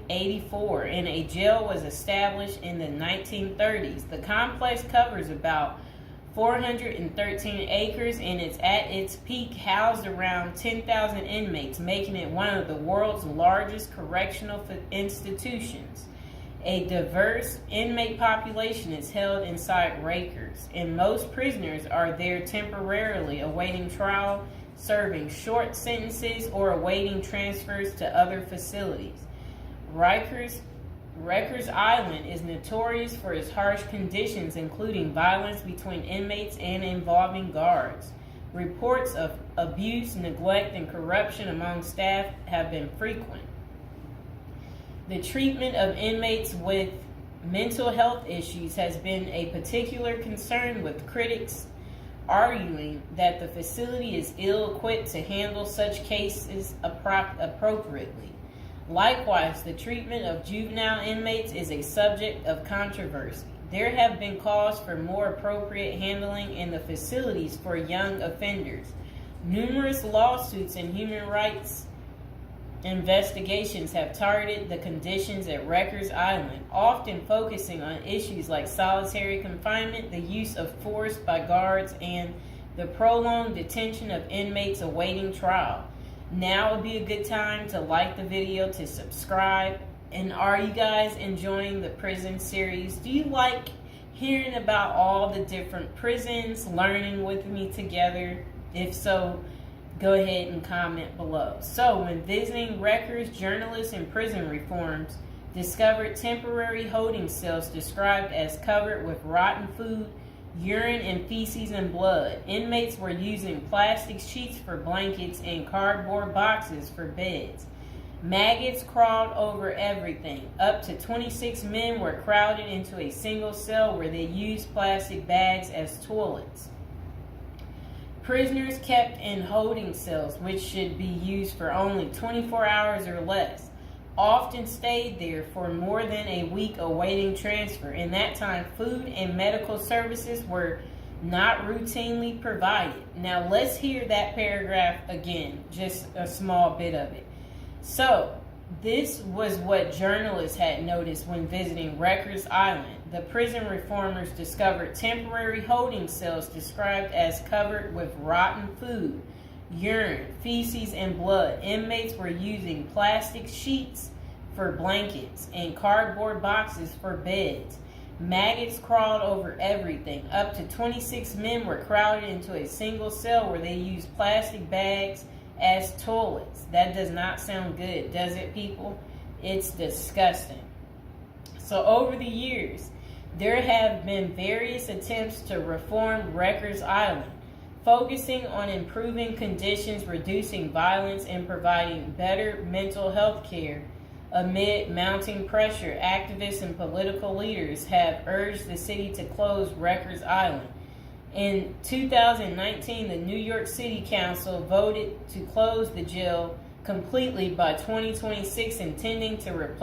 1884, and a jail was established in the 1930s. The complex covers about 413 acres and it's at its peak housed around 10,000 inmates, making it one of the world's largest correctional institutions. A diverse inmate population is held inside Rikers, and most prisoners are there temporarily awaiting trial, serving short sentences, or awaiting transfers to other facilities. Rikers Island is notorious for its harsh conditions, including violence between inmates and involving guards. Reports of abuse, neglect, and corruption among staff have been frequent. The treatment of inmates with mental health issues has been a particular concern, with critics arguing that the facility is ill-equipped to handle such cases appropriately. Likewise, the treatment of juvenile inmates is a subject of controversy. There have been calls for more appropriate handling in the facilities for young offenders. Numerous lawsuits and human rights investigations have targeted the conditions at Rikers Island, often focusing on issues like solitary confinement, the use of force by guards, and the prolonged detention of inmates awaiting trial. Now would be a good time to like the video, to subscribe. And are you guys enjoying the prison series? Do you like hearing about all the different prisons, learning with me together? If so, go ahead and comment below. So, when visiting Rikers, journalists and prison reforms discovered temporary holding cells described as covered with rotten food, urine, and feces and blood. Inmates were using plastic sheets for blankets and cardboard boxes for beds. Maggots crawled over everything. Up to 26 men were crowded into a single cell where they used plastic bags as toilets. Prisoners kept in holding cells, which should be used for only 24 hours or less, often stayed there for more than a week awaiting transfer. In that time, food and medical services were not routinely provided. Now let's hear that paragraph again, just a small bit of it. So, this was what journalists had noticed when visiting Rikers Island. The prison reformers discovered temporary holding cells described as covered with rotten food, urine, feces, and blood. Inmates were using plastic sheets for blankets and cardboard boxes for beds. Maggots crawled over everything. Up to 26 men were crowded into a single cell where they used plastic bags as toilets. That does not sound good, does it, people? It's disgusting. So over the years, there have been various attempts to reform Rikers Island, focusing on improving conditions, reducing violence, and providing better mental health care. Amid mounting pressure, activists and political leaders have urged the city to close Rikers Island. In 2019, the New York City Council voted to close the jail completely by 2026, intending to replace